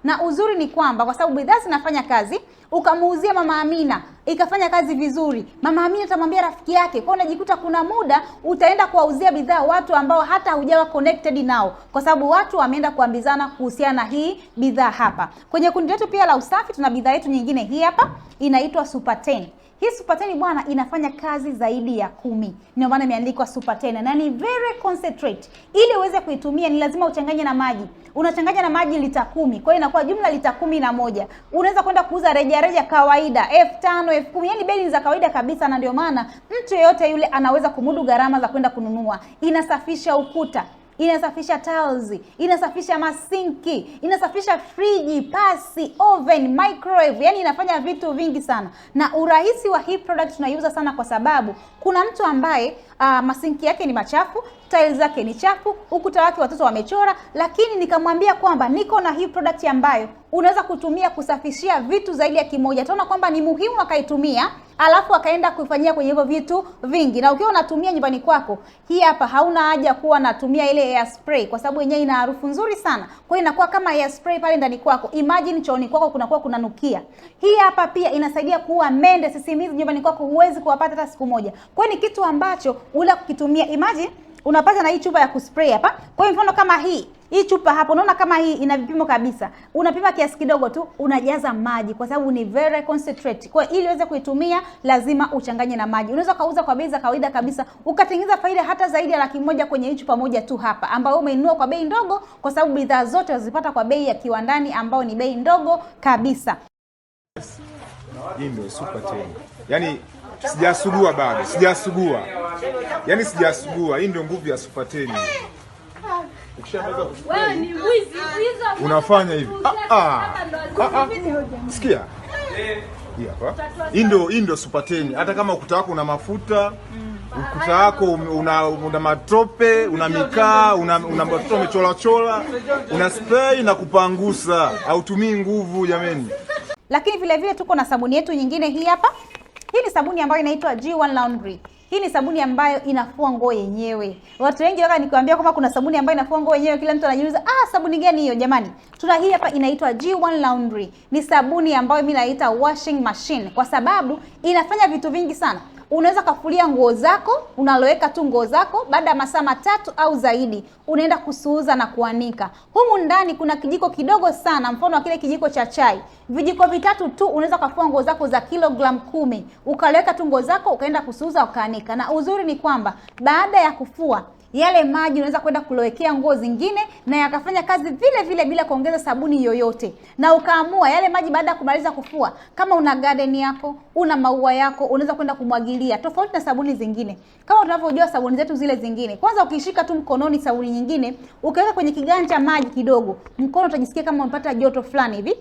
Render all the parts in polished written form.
Na uzuri ni kwamba kwa sababu bidhaa zinafanya kazi, ukamuuzia Mama Amina ikafanya kazi vizuri, Mama Amina atamwambia rafiki yake. Kwa unajikuta kuna muda utaenda kuwauzia bidhaa watu ambao hata hujawa connected nao, kwa sababu watu wameenda kuambizana kuhusiana na hii bidhaa hapa. Kwenye kundi letu pia la usafi tuna bidhaa yetu nyingine hii hapa, inaitwa Super 10. Hii Super 10 bwana inafanya kazi zaidi ya 10. Ndio maana imeandikwa Super 10 na ni very concentrate. Ili uweze kuitumia ni lazima uchanganye na maji. Unachanganya na maji lita 10. Kwa hiyo inakuwa jumla lita 11. Unaweza kwenda kuuza reja kawaida 5,000, 10,000. Yaani bei za kawaida kabisa, na ndio maana mtu yeyote yule anaweza kumudu gharama za kwenda kununua. Inasafisha ukuta, inasafisha tiles, inasafisha masinki, inasafisha friji, pasi, oven, microwave. Yani inafanya vitu vingi sana. Na urahisi wa hii product tunaiuza sana kwa sababu kuna mtu ambaye masinki yake ni machafu, tiles zake ni chafu, ukuta wake watoto wamechora, lakini nikamwambia kwamba niko na hii product ambayo unaweza kutumia kusafishia vitu zaidi ya kimoja. Tunaona kwamba ni muhimu akaitumia, alafu akaenda kuifanyia kwenye hivyo vitu vingi. Na ukiwa unatumia nyumbani kwako, hii hapa hauna haja kuwa natumia ile air spray kwa sababu yenyewe ina harufu nzuri sana. Kwa hiyo inakuwa kama air spray pale ndani kwako. Imagine chooni kwako kunakuwa kunanukia. Hii hapa pia inasaidia kuua mende, sisimizi nyumbani kwako huwezi kuwapata hata siku moja. Kwa hiyo ni kitu ambacho ula kukitumia. Imagine unapata na hii chupa ya kuspray hapa. Kwa hiyo mfano kama hii chupa hapo, unaona kama hii ina vipimo kabisa. Unapima kiasi kidogo tu, unajaza maji kwa sababu ni very concentrate. Kwa hiyo ili uweze kuitumia lazima uchanganye na maji. Unaweza kauza kwa bei za kawaida kabisa, ukatengeneza faida hata zaidi ya 100,000 kwenye hii chupa moja tu hapa, ambayo umeinunua kwa bei ndogo, kwa sababu bidhaa zote unazipata kwa bei ya kiwandani ambao ni bei ndogo kabisa. Hii ndio Super 10. Yaani sijasugua bado, sijasugua. Yaani sijasugua. Hii ndio nguvu ya Super 10. Ukishamaliza kuchukua wewe ni mwizi hizo. Unafanya hivi. Sikia. Hii hapa. Hii ndio Super 10. Hata kama ukuta wako una mafuta, ukuta wako una matope, una mikaa, una matope umechora, una spray na kupangusa. Hautumii nguvu jameni. Lakini vile vile tuko na sabuni yetu nyingine hii hapa. Hii ni sabuni ambayo inaitwa G1 Laundry. Hii ni sabuni ambayo inafua nguo yenyewe. Watu wengi waka nikwambia kama kuna sabuni ambayo inafua nguo yenyewe, kila mtu anajiuliza, sabuni gani hiyo jamani? Tuna hii hapa inaitwa G1 Laundry. Ni sabuni ambayo mimi naita washing machine kwa sababu inafanya vitu vingi sana. Unaweza kufulia nguo zako, unaloweka tu nguo zako, baada ya masaa 3 au zaidi, unaenda kusuuza na kuanika. Humu ndani kuna kijiko kidogo sana, mfano wa kile kijiko cha chai. Vijiko vitatu tu unaweza kufua nguo zako za kilogram 10. Ukaloweka tu nguo zako, ukaenda kusuuza ukaanika. Na uzuri ni kwamba baada ya kufua yale maji unaweza kwenda kulowekea nguo zingine na yakafanya kazi vile vile bila kuongeza sabuni yoyote. Na ukaamua yale maji baada ya kumaliza kufua, kama una garden yako, una maua yako, unaweza kwenda kumwagilia tofauti na sabuni zingine. Kama tunavyojua sabuni zetu zile zingine, kwanza ukishika tu mkononi sabuni nyingine, ukaweka kwenye kiganja maji kidogo, mkono utajisikia kama unapata joto fulani hivi.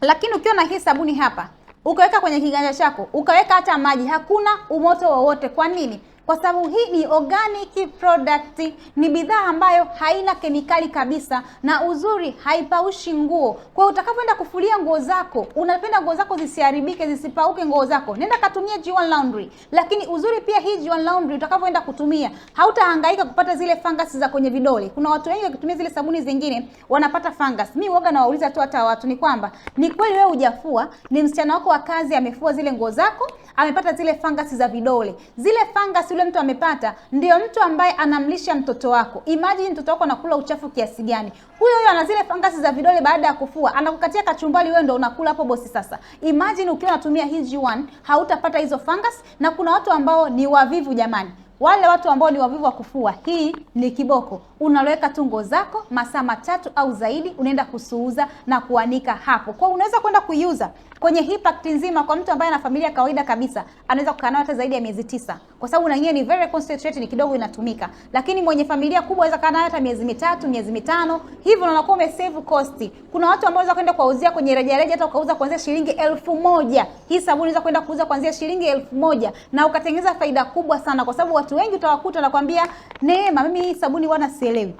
Lakini ukiwa na hii sabuni hapa, ukaweka kwenye kiganja chako, ukaweka hata maji, hakuna umoto wowote. Kwa nini? Kwa sababu hii ni organic product, ni bidhaa ambayo haina kemikali kabisa, na uzuri haipaushi nguo. Kwa hiyo utakapoenda kufulia nguo zako, unapenda nguo zako zisiharibike, zisipauke nguo zako, nenda katumia G1 Laundry. Lakini uzuri pia hii G1 Laundry utakapoenda kutumia, hautahangaika kupata zile fungus za kwenye vidole. Kuna watu wengi wakitumia zile sabuni zingine wanapata fungus. Mimi huaga nawauliza tu hata watu ni kwamba ni kweli wewe hujafua, ni msichana wako wa kazi amefua zile nguo zako, amepata zile fungus za vidole. Zile fungus yule mtu amepata ndio mtu ambaye anamlisha mtoto wako. Imagine mtoto wako anakula uchafu kiasi gani. Huyo ana zile fungus za vidole, baada ya kufua anakukatia kachumbali, wewe ndio unakula hapo bosi. Sasa imagine ukiwa unatumia hii G1 hautapata hizo fungus. Na kuna watu ambao ni wavivu jamani. Wale watu ambao ni wavivu wa kufua, hii ni kiboko. Unaloweka tu nguo zako masaa 3 au zaidi, unaenda kusuuza na kuanika hapo. Kwa unaweza kwenda kuiuza kwenye hii pakiti nzima kwa mtu ambaye ana familia kawaida kabisa, anaweza kukaa nayo hata zaidi ya miezi 9. Kwa sababu na yenyewe ni very concentrated, ni kidogo inatumika. Lakini mwenye familia kubwa anaweza kaa nayo hata miezi 3, miezi 5. Hivyo unakuwa umesave cost. Kuna watu ambao wanaweza kwenda kuwauzia kwenye rejareja, hata ukauza kuanzia shilingi 1,000. Hii sabuni unaweza kwenda kuuza kuanzia shilingi 1,000 na ukatengeneza faida kubwa sana, kwa sababu watu wengi utawakuta nakwambia, Neema, mimi hii sabuni wana sielewi.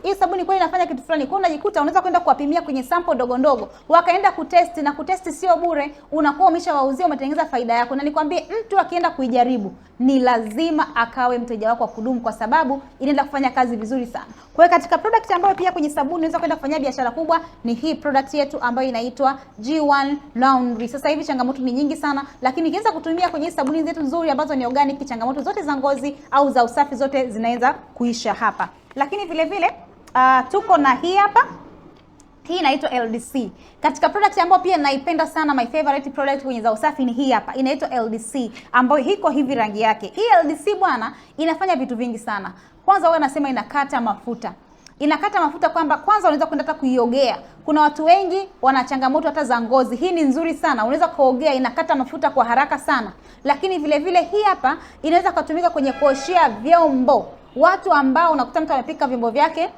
Hii sabuni kweli inafanya kitu fulani. Kwa unajikuta unaweza kwenda kuwapimia kwenye sample ndogo ndogo, wakaenda kutesti, na kutesti sio bure, unakuwa umeshawauzia, umetengeneza faida yako. Na nikwambie, mtu akienda kuijaribu ni lazima akawe mteja wako wa kudumu, kwa sababu inaenda kufanya kazi vizuri sana. Kwa hiyo katika product ambayo pia kwenye sabuni unaweza kwenda kufanya biashara kubwa ni hii product yetu ambayo inaitwa G1 Laundry. Sasa hivi changamoto ni nyingi sana, lakini ukianza kutumia kwenye sabuni zetu nzuri ambazo ni organic, changamoto zote za ngozi au za usafi zote zinaweza kuisha hapa. Lakini vile vile tuko na hii hapa. Hii inaitwa LDC. Katika product ambayo pia naipenda sana, my favorite product kwenye za usafi ni hii hapa. Inaitwa LDC ambayo hiko hivi rangi yake. Hii LDC bwana inafanya vitu vingi sana. Kwanza wao nasema inakata mafuta. Inakata mafuta kwamba kwanza unaweza kwenda hata kuiogea. Kuna watu wengi wana changamoto hata za ngozi. Hii ni nzuri sana. Unaweza kuogea, inakata mafuta kwa haraka sana. Lakini vile vile hii hapa inaweza kutumika kwenye kuoshea vyombo. Watu ambao unakuta mtu amepika vyombo vyake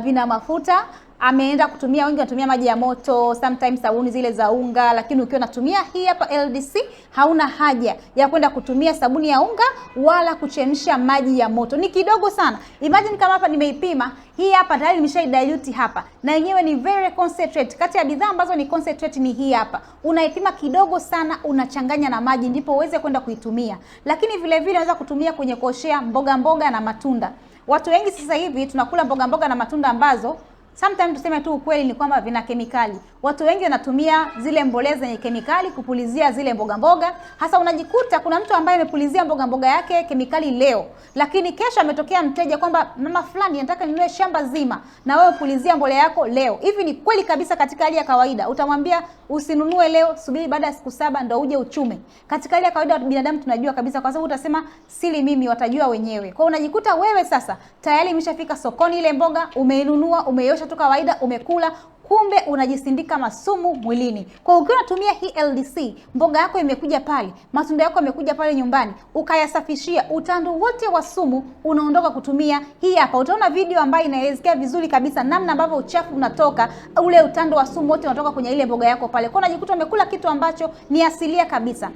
vina mafuta, ameenda kutumia, wengi wanatumia maji ya moto, sometimes sabuni zile za unga, lakini ukiwa unatumia hii hapa LDC hauna haja ya kwenda kutumia sabuni ya unga wala kuchemsha maji ya moto. Ni kidogo sana. Imagine kama hapa nimeipima, hii hapa tayari nimeshaidilute hapa. Na yenyewe ni very concentrate. Kati ya bidhaa ambazo ni concentrate ni hii hapa. Unaipima kidogo sana, unachanganya na maji ndipo uweze kwenda kuitumia. Lakini vile vile unaweza kutumia kwenye kuoshea mboga na matunda. Watu wengi sasa hivi tunakula mboga na matunda ambazo sometimes tuseme tu ukweli ni kwamba vina kemikali. Watu wengi wanatumia zile mbolea zenye kemikali kupulizia zile mboga. Hasa unajikuta kuna mtu ambaye amepulizia mboga yake kemikali leo, lakini kesho ametokea mteja kwamba mama fulani nataka ninunue shamba zima na wewe pulizia mbolea yako leo. Hivi ni kweli kabisa katika hali ya kawaida. Utamwambia usinunue leo, subiri baada ya siku 7 ndio uje uchume. Katika hali ya kawaida binadamu tunajua kabisa, kwa sababu utasema sili mimi, watajua wenyewe. Kwa unajikuta wewe sasa tayari imeshafika sokoni ile mboga, umeinunua, umeiosha tu kawaida, umekula, kumbe unajisindika masumu mwilini. Kwa ukiwa unatumia hii LDC, mboga yako imekuja pale, matunda yako yamekuja pale nyumbani, ukayasafishia, utando wote wa sumu unaondoka kutumia hii hapa. Utaona video ambayo inaelezea vizuri kabisa namna ambavyo uchafu unatoka, ule utando wa sumu wote unatoka kwenye ile mboga yako pale. Kwa unajikuta umekula kitu ambacho ni asilia kabisa.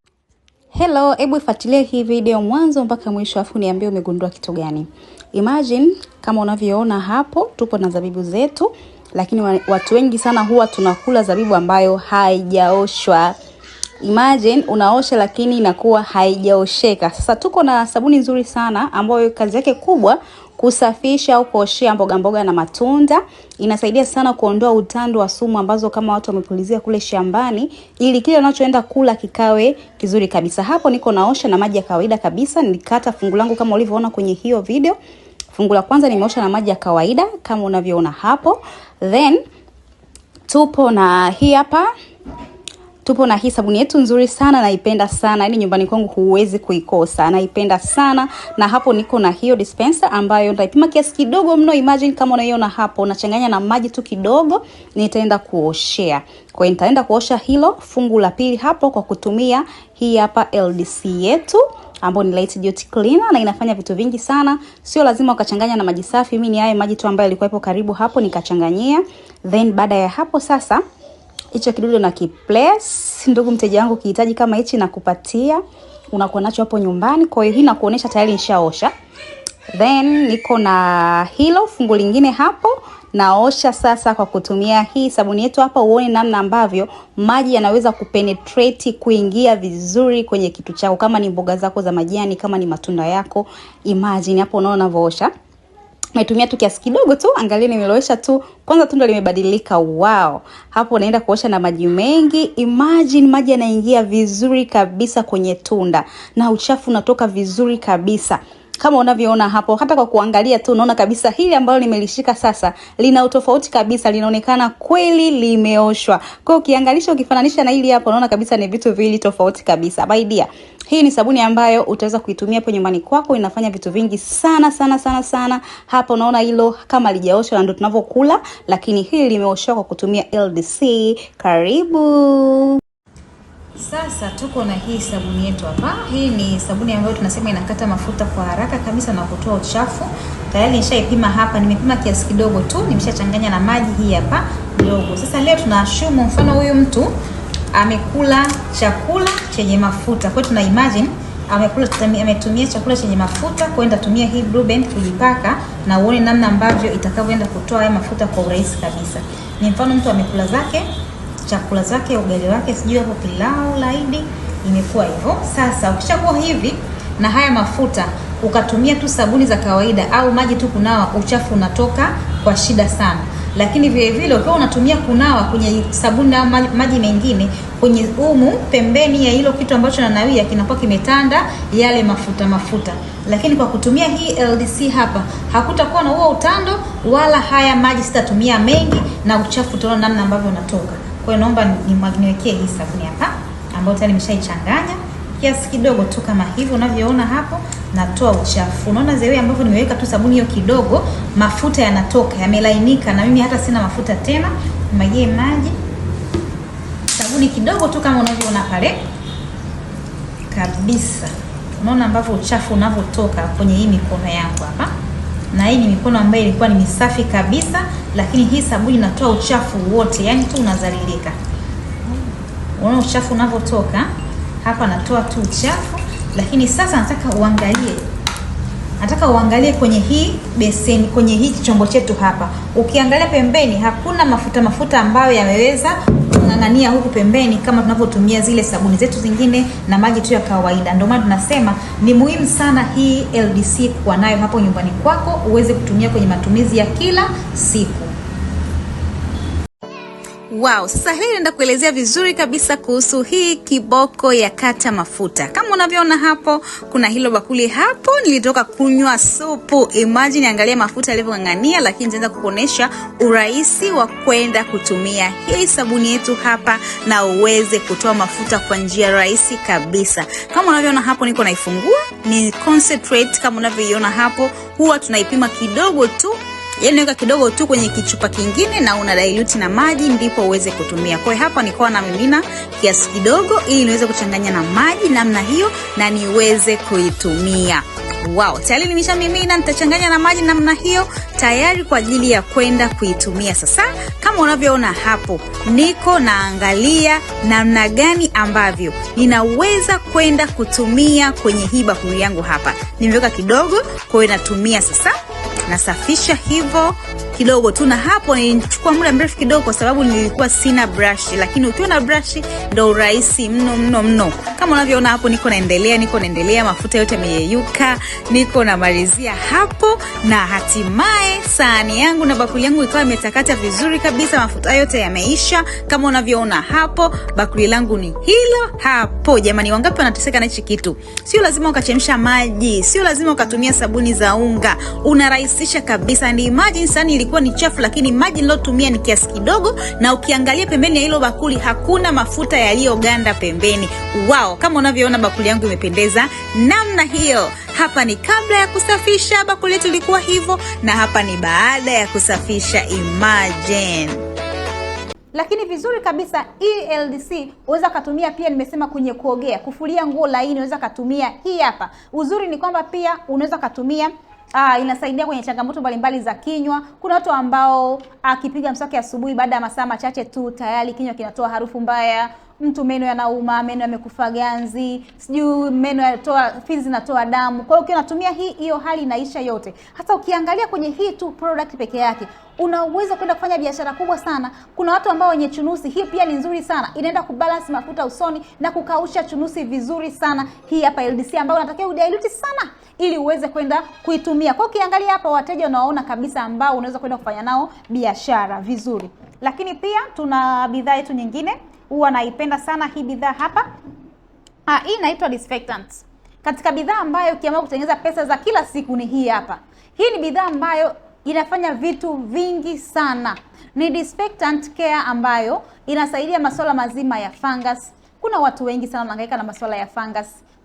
Hello, hebu fuatilia hii video mwanzo mpaka mwisho afu niambie umegundua kitu gani. Imagine kama unavyoona hapo tupo na zabibu zetu, lakini watu wengi sana huwa tunakula zabibu ambayo haijaoshwa. Imagine unaosha lakini inakuwa haijaosheka. Sasa tuko na sabuni nzuri sana ambayo kazi yake kubwa kusafisha au kuoshea mboga na matunda. Inasaidia sana kuondoa utando wa sumu ambazo kama watu wamepulizia kule shambani, ili kile unachoenda kula kikawe kizuri kabisa. Hapo niko naosha na maji ya kawaida kabisa. Nilikata fungu langu kama ulivyoona kwenye hiyo video. Fungu la kwanza nimeosha na maji ya kawaida kama unavyoona hapo. Then tupo na hii hapa. Tupo na hii sabuni yetu nzuri sana, naipenda sana. Yaani nyumbani kwangu huwezi kuikosa. Naipenda sana. Na hapo niko na hiyo dispenser ambayo nitaipima kiasi kidogo mno. Imagine kama unaiona hapo, unachanganya na maji tu kidogo, nitaenda kuoshea. Kwa hiyo nitaenda kuosha hilo fungu la pili hapo kwa kutumia hii hapa LDC yetu ambayo ni light duty cleaner, na inafanya vitu vingi sana. Sio lazima ukachanganya na maji safi. Mimi ni haya maji tu ambayo yalikuwa hapo karibu hapo nikachanganyia. Then baada ya hapo sasa hicho kidude na kiplace, ndugu mteja wangu kihitaji kama hichi na kupatia, unakuwa nacho hapo nyumbani. Kwa hiyo hii nakuonesha tayari nishaosha. Then niko na hilo fungu lingine hapo, naosha sasa kwa kutumia hii sabuni yetu hapa. Uone namna ambavyo maji yanaweza kupenetrate, kuingia vizuri kwenye kitu chako, kama ni mboga zako za majani, kama ni matunda yako. Imagine hapo unaona ninavyoosha. Nimetumia tu kiasi kidogo tu, angalia nimelowesha tu. Kwanza tunda limebadilika, wow. Hapo naenda kuosha na maji mengi. Imagine maji yanaingia vizuri kabisa kwenye tunda na uchafu unatoka vizuri kabisa. Kama unavyoona hapo, hata kwa kuangalia tu unaona kabisa hili ambalo nimelishika sasa lina utofauti kabisa, linaonekana kweli limeoshwa. Kwa hiyo ukiangalisha ukifananisha na hili hapo unaona kabisa ni vitu viwili tofauti kabisa. My dear, hii ni sabuni ambayo utaweza kuitumia hapo nyumbani kwako, inafanya vitu vingi sana sana sana sana. Hapo unaona hilo kama lijaoshwa na ndio tunavyokula, lakini hili limeoshwa kwa kutumia LDC. Karibu. Sasa tuko na hii sabuni yetu hapa. Hii ni sabuni ambayo tunasema inakata mafuta kwa haraka kabisa na kutoa uchafu. Tayari nishaipima hapa, nimepima kiasi kidogo tu, nimeshachanganya na maji hii hapa kidogo. Sasa leo tunashumu mfano huyu mtu amekula chakula chenye mafuta. Kwa hiyo tuna imagine ametumia chakula chenye mafuta, kwa hiyo nitatumia hii Blue Band kujipaka na uone namna ambavyo itakavyoenda kutoa haya mafuta kwa urahisi kabisa. Ni mfano mtu amekula zake chakula zake, ugali wake, sijui hapo pilau laidi, imekuwa hivyo. Sasa ukishakuwa hivi na haya mafuta, ukatumia tu sabuni za kawaida au maji tu kunawa, uchafu unatoka kwa shida sana. Lakini vile vile ukiwa unatumia kunawa kwenye sabuni au maji mengine, kwenye pembeni ya hilo kitu ambacho nanawia kinakuwa kimetanda yale mafuta. Lakini kwa kutumia hii LDC hapa, hakutakuwa na huo utando wala haya maji sitatumia mengi na uchafu utaona namna ambavyo unatoka. Kwa hiyo naomba niwekee hii sabuni hapa ambayo tayari nimeshaichanganya kiasi kidogo tu kama hivyo unavyoona hapo, natoa uchafu. Unaona zewe ambavyo nimeweka tu sabuni hiyo kidogo, mafuta yanatoka, yamelainika na mimi hata sina mafuta tena. Nimwagie maji, sabuni kidogo tu kama unavyoona pale kabisa. Unaona ambavyo uchafu unavyotoka kwenye hii mikono yangu hapa. Na hii ni mikono ambayo ilikuwa ni misafi kabisa, lakini hii sabuni inatoa uchafu wote, yani tu unazalilika. Unaona uchafu unavyotoka hapa, natoa tu uchafu. Lakini sasa nataka uangalie kwenye hii beseni, kwenye hii chombo chetu hapa. Ukiangalia pembeni hakuna mafuta ambayo yameweza kung'ang'ania huku pembeni kama tunavyotumia zile sabuni zetu zingine na maji tu ya kawaida. Ndio maana tunasema ni muhimu sana hii LDC kuwa nayo hapo nyumbani kwako, uweze kutumia kwenye matumizi ya kila siku. Wow, sasa hii naenda kuelezea vizuri kabisa kuhusu hii kiboko ya kata mafuta. Kama unavyoona hapo, kuna hilo bakuli hapo, nilitoka kunywa supu. Imagine, angalia mafuta yalivyong'ang'ania, lakini nitaanza kukuonesha urahisi wa kwenda kutumia hii sabuni yetu hapa na uweze kutoa mafuta kwa njia rahisi kabisa. Kama unavyoona hapo, niko naifungua, ni concentrate kama unavyoiona hapo. Huwa tunaipima kidogo tu, yaani naweka kidogo tu kwenye kichupa kingine na una dilute na maji ndipo uweze kutumia. Kwa hiyo hapa nilikuwa na mimina kiasi kidogo ili niweze kuchanganya na maji namna hiyo na niweze kuitumia. Wow, tayari nimeshamimina, nitachanganya na maji namna hiyo tayari kwa ajili ya kwenda kuitumia. Sasa kama unavyoona hapo, niko naangalia namna gani ambavyo ninaweza kwenda kutumia kwenye hii bakuli yangu hapa. Nimeweka kidogo, kwa hiyo natumia sasa. Nasafisha hivyo kidogo tu, na hapo nilichukua muda mrefu kidogo kwa sababu nilikuwa sina brush, lakini ukiwa na brush ndio urahisi mno. Kama unavyoona hapo, niko naendelea, mafuta yote yameyeyuka, niko namalizia hapo, na hatimaye sahani yangu na bakuli yangu ikawa imetakata vizuri kabisa, mafuta yote yameisha. Kama unavyoona hapo, bakuli langu ni hilo hapo. Jamani, wangapi wanateseka na hichi kitu? Sio lazima ukachemsha maji, sio lazima ukatumia sabuni za unga, unarahisisha kabisa. Ni imagine sahani ilikuwa ni chafu, lakini maji nilotumia ni kiasi kidogo, na ukiangalia pembeni ya hilo bakuli hakuna mafuta yaliyoganda pembeni. Wow, kama unavyoona bakuli yangu imependeza namna hiyo. Hapa ni kabla ya kusafisha, bakuli letu lilikuwa hivyo, na hapa ni baada ya kusafisha. Imagine. Lakini vizuri kabisa hii LDC unaweza kutumia pia, nimesema kwenye kuogea, kufulia nguo laini, unaweza kutumia hii hapa. Uzuri ni kwamba pia unaweza kutumia inasaidia kwenye changamoto mbalimbali za kinywa. Kuna watu ambao akipiga mswaki asubuhi, baada ya masaa machache tu tayari kinywa kinatoa harufu mbaya. Mtu meno yanauma, meno yamekufa ganzi, sijui meno yanatoa, fizi zinatoa damu. Kwa hiyo ukitumia hiyo hali inaisha yote. Hata ukiangalia kwenye hii tu product peke yake, unaweza kwenda kufanya biashara kubwa sana. Kuna watu ambao wenye chunusi, hii pia ni nzuri sana. Inaenda kubalance mafuta usoni na kukausha chunusi vizuri sana. Hii hapa LDC ambayo unatakiwa udilute sana ili uweze kwenda kuitumia. Kwa ukiangalia hapa, wateja unaona kabisa ambao unaweza kwenda kufanya nao biashara vizuri. Lakini pia tuna bidhaa yetu nyingine, huwa naipenda sana hii bidhaa hapa. Hii inaitwa disinfectant. Katika bidhaa ambayo ukiamua kutengeneza pesa za kila siku ni hii hapa. Hii ni bidhaa ambayo inafanya vitu vingi sana. Ni disinfectant care ambayo inasaidia masuala mazima ya fungus. Kuna watu wengi sana wanahangaika na masuala ya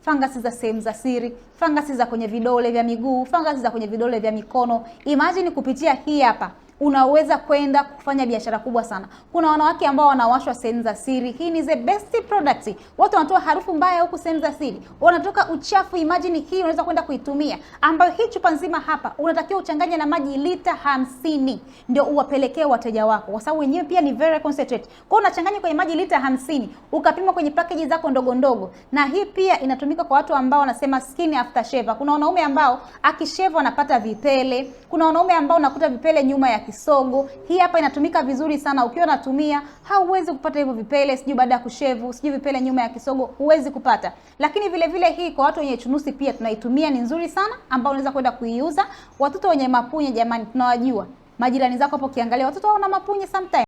fungus za sehemu za siri, fungus za kwenye vidole vya miguu, fungus za kwenye vidole vya mikono. Imagine kupitia hii hapa unaweza kwenda kufanya biashara kubwa sana. Kuna wanawake ambao wanawashwa sehemu za siri. Hii ni the best product. Watu wanatoa harufu mbaya huku sehemu za siri, wanatoka uchafu. Imagine hii unaweza kwenda kuitumia, ambayo hii chupa nzima hapa unatakiwa uchanganye na maji lita 50 ndio uwapelekee wateja wako, kwa sababu wenyewe pia ni very concentrate. Kwa hiyo unachanganya kwenye maji lita 50 ukapima kwenye package zako ndogo ndogo. Na hii pia inatumika kwa watu ambao wanasema skin after shave. Kuna wanaume ambao akishave wanapata vipele, kuna wanaume ambao unakuta vipele nyuma ya kisogo. Hii hapa inatumika vizuri sana. Ukiwa unatumia hauwezi kupata hivyo vipele, sijui baada ya kushevu, sijui vipele nyuma ya kisogo, huwezi kupata. Lakini vile vile hii kwa watu wenye chunusi pia tunaitumia, ni nzuri sana, ambao unaweza kwenda kuiuza. Watoto wenye mapunye, jamani, tunawajua. Majirani zako hapo kiangalia watoto wana mapunye sometimes.